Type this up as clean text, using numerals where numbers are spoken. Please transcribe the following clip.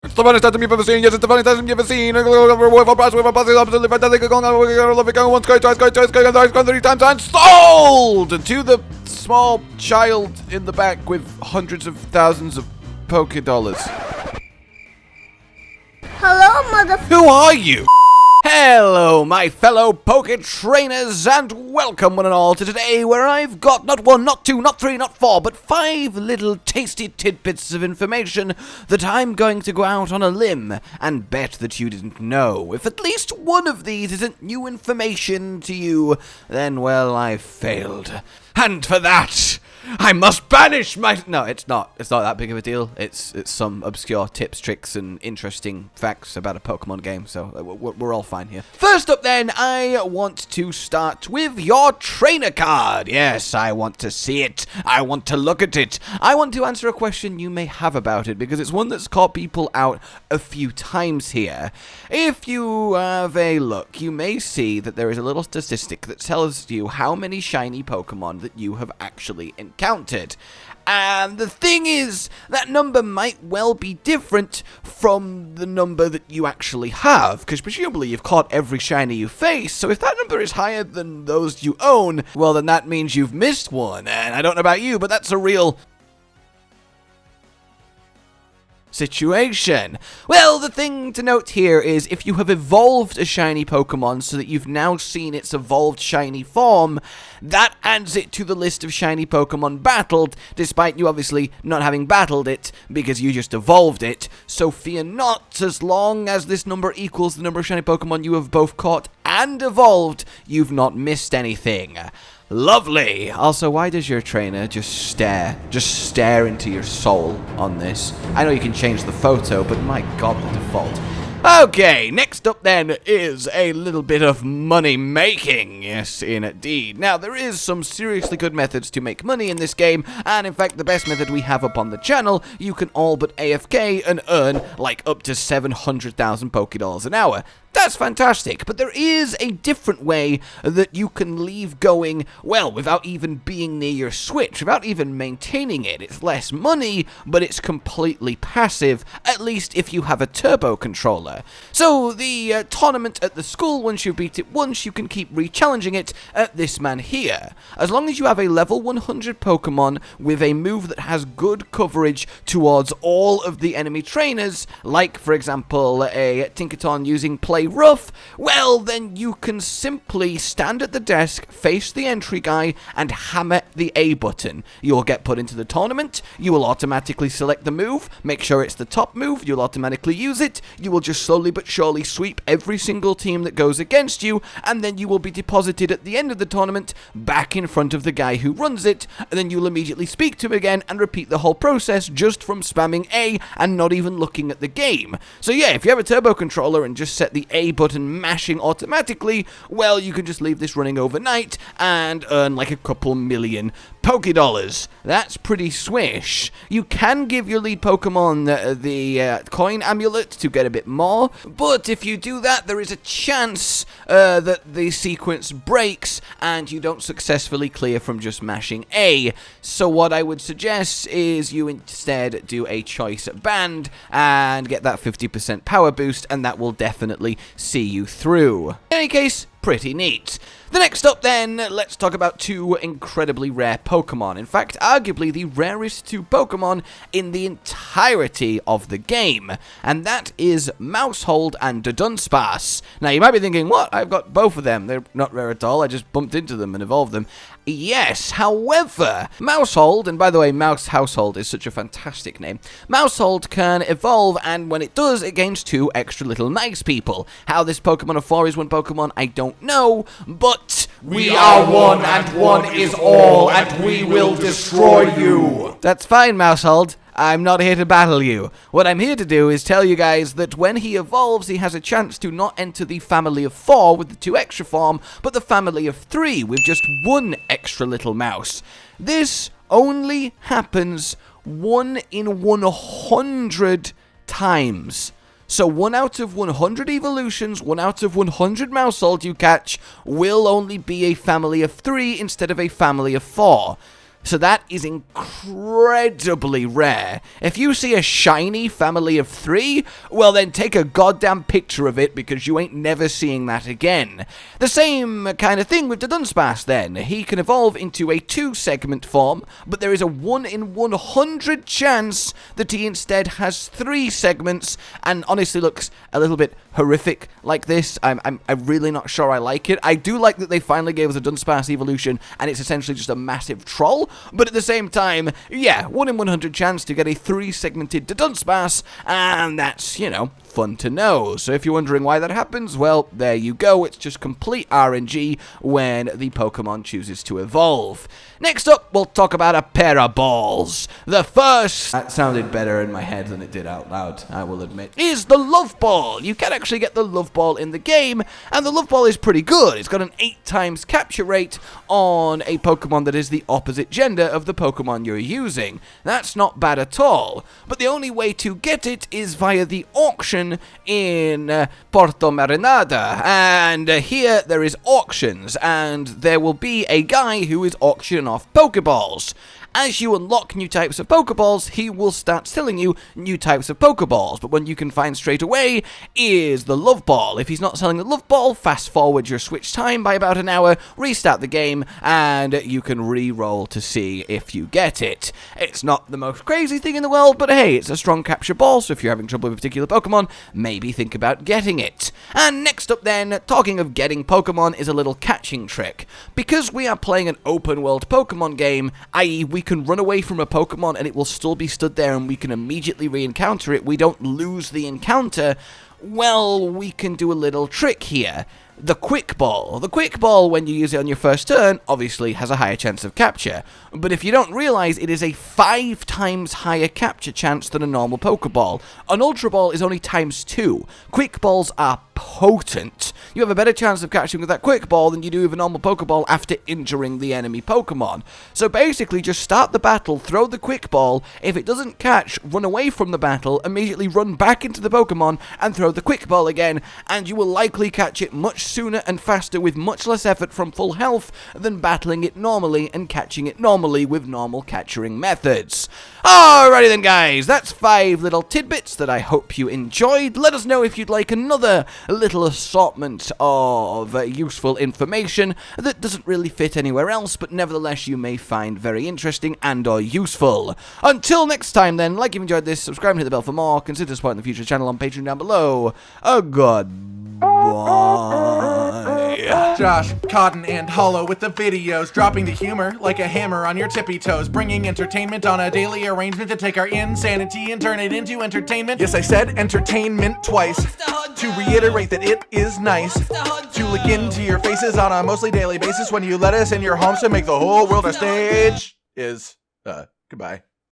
It's the funniest item you've ever seen. Yes, it's the funniest item you've ever seen. With a price, with a price, absolutely fantastic. Going once, going twice, going thrice, going 3 times, and sold to the small child in the back with hundreds of thousands of Poké dollars. Hello, mother. Who are you? Hello, my fellow Poké trainers, and welcome one and all to today, where I've got not 1, not 2, not 3, not 4, but 5 little tasty tidbits of information that I'm going to go out on a limb and bet that you didn't know. If at least one of these isn't new information to you, then, well, I've failed. And for that, I must banish my... No, it's not. It's not that big of a deal. It's some obscure tips, tricks, and interesting facts about a Pokemon game, so we're all fine here. First up, then, I want to start with your trainer card. Yes, I want to see it. I want to look at it. I want to answer a question you may have about it, because it's one that's caught people out a few times here. If you have a look, you may see that there is a little statistic that tells you how many shiny Pokemon that you have actually encountered. And the thing is, that number might well be different from the number that you actually have, because presumably you've caught every shiny you face, so if that number is higher than those you own, well then that means you've missed one, and I don't know about you, but that's a real situation. Well, the thing to note here is if you have evolved a shiny Pokemon so that you've now seen its evolved shiny form, that adds it to the list of shiny Pokemon battled, despite you obviously not having battled it because you just evolved it. So fear not, as long as this number equals the number of shiny Pokemon you have both caught and evolved, you've not missed anything. Lovely! Also, why does your trainer just stare into your soul on this? I know you can change the photo, but my god, the default. Okay, next up then is a little bit of money making. Yes, indeed. Now, there is some seriously good methods to make money in this game, and in fact, the best method we have up on the channel, you can all but AFK and earn like up to 700,000 Pokédollars an hour. That's fantastic, but there is a different way that you can leave going, well, without even being near your Switch, without even maintaining it. It's less money, but it's completely passive, at least if you have a turbo controller. So, the tournament at the school, once you beat it once, you can keep re-challenging it at this man here. As long as you have a level 100 Pokemon with a move that has good coverage towards all of the enemy trainers, like, for example, a Tinkaton using Play Rough, well, then you can simply stand at the desk, face the entry guy, and hammer the A button. You'll get put into the tournament, you will automatically select the move, make sure it's the top move, you'll automatically use it, you will just slowly but surely sweep every single team that goes against you, and then you will be deposited at the end of the tournament back in front of the guy who runs it, and then you'll immediately speak to him again and repeat the whole process just from spamming A and not even looking at the game. So yeah, if you have a turbo controller and just set the A button mashing automatically, well, you can just leave this running overnight and earn like a couple million Pokédollars. That's pretty swish. You can give your lead Pokemon the coin amulet to get a bit more, but if you do that, there is a chance that the sequence breaks and you don't successfully clear from just mashing A. So what I would suggest is you instead do a choice band and get that 50% power boost, and that will definitely see you through. In any case, pretty neat. The next up then, let's talk about 2 incredibly rare Pokemon. In fact, arguably the rarest 2 Pokemon in the entirety of the game. And that is Maushold and Dunsparce. Now you might be thinking, what? I've got both of them. They're not rare at all. I just bumped into them and evolved them. Yes, however, Maushold, and by the way, Mouse Household is such a fantastic name, Maushold can evolve, and when it does, it gains 2 extra little nice people. How this Pokemon of 4 is 1 Pokemon, I don't know, but we are one, and one is all, and we will destroy you. That's fine, Maushold. I'm not here to battle you. What I'm here to do is tell you guys that when he evolves, he has a chance to not enter the family of 4 with the 2 extra form, but the family of 3 with just 1 extra little mouse. This only happens 1 in 100 times. So 1 out of 100 evolutions, 1 out of 100 Maushold you catch will only be a family of 3 instead of a family of 4. So that is incredibly rare. If you see a shiny family of 3, well then take a goddamn picture of it because you ain't never seeing that again. The same kind of thing with the Dunsparce then. He can evolve into a 2-segment form, but there is a 1 in 100 chance that he instead has 3 segments and honestly looks a little bit horrific like this. I'm really not sure I like it. I do like that they finally gave us a Dunsparce evolution and it's essentially just a massive troll, but at the same time, yeah, 1 in 100 chance to get a 3-segmented Dunsparce, and that's, you know, fun to know. So if you're wondering why that happens, well, there you go. It's just complete RNG when the Pokemon chooses to evolve. Next up, we'll talk about a pair of balls. The first, that sounded better in my head than it did out loud, I will admit, is the Love Ball. You can actually get the Love Ball in the game, and the Love Ball is pretty good. It's got an 8 times capture rate on a Pokemon that is the opposite gender of the Pokemon you're using. That's not bad at all, but the only way to get it is via the auction in Porto Marinada, and here there is auctions, and there will be a guy who is auctioning off Pokeballs. As you unlock new types of Pokeballs, he will start selling you new types of Pokeballs, but one you can find straight away is the Love Ball. If he's not selling the Love Ball, fast forward your switch time by about an hour, restart the game, and you can re-roll to see if you get it. It's not the most crazy thing in the world, but hey, it's a strong capture ball, so if you're having trouble with a particular Pokemon, maybe think about getting it. And next up then, talking of getting Pokemon, is a little catching trick. Because we are playing an open world Pokemon game, i.e. we can run away from a Pokemon and it will still be stood there and we can immediately re-encounter it, we don't lose the encounter, well, we can do a little trick here. The Quick Ball. The Quick Ball, when you use it on your first turn, obviously has a higher chance of capture. But if you don't realize, it is a 5 times higher capture chance than a normal Pokeball. An Ultra Ball is only ×2. Quick Balls are potent. You have a better chance of catching with that Quick Ball than you do with a normal Pokeball after injuring the enemy Pokemon. So basically, just start the battle, throw the Quick Ball. If it doesn't catch, run away from the battle, immediately run back into the Pokemon and throw the Quick Ball again, and you will likely catch it much sooner and faster with much less effort from full health than battling it normally and catching it normally with normal catching methods. Alrighty then guys, that's 5 little tidbits that I hope you enjoyed. Let us know if you'd like another little assortment of useful information that doesn't really fit anywhere else, but nevertheless you may find very interesting and or useful. Until next time then, like if you enjoyed this, subscribe and hit the bell for more, consider supporting the future channel on Patreon down below. Goodbye. Josh, Cotton, and Hollow with the videos, dropping the humor like a hammer on your tippy toes, bringing entertainment on a daily arrangement to take our insanity and turn it into entertainment. Yes, I said entertainment twice, to reiterate that it is nice to look into your faces on a mostly daily basis when you let us in your homes to make the whole world a stage. Goodbye.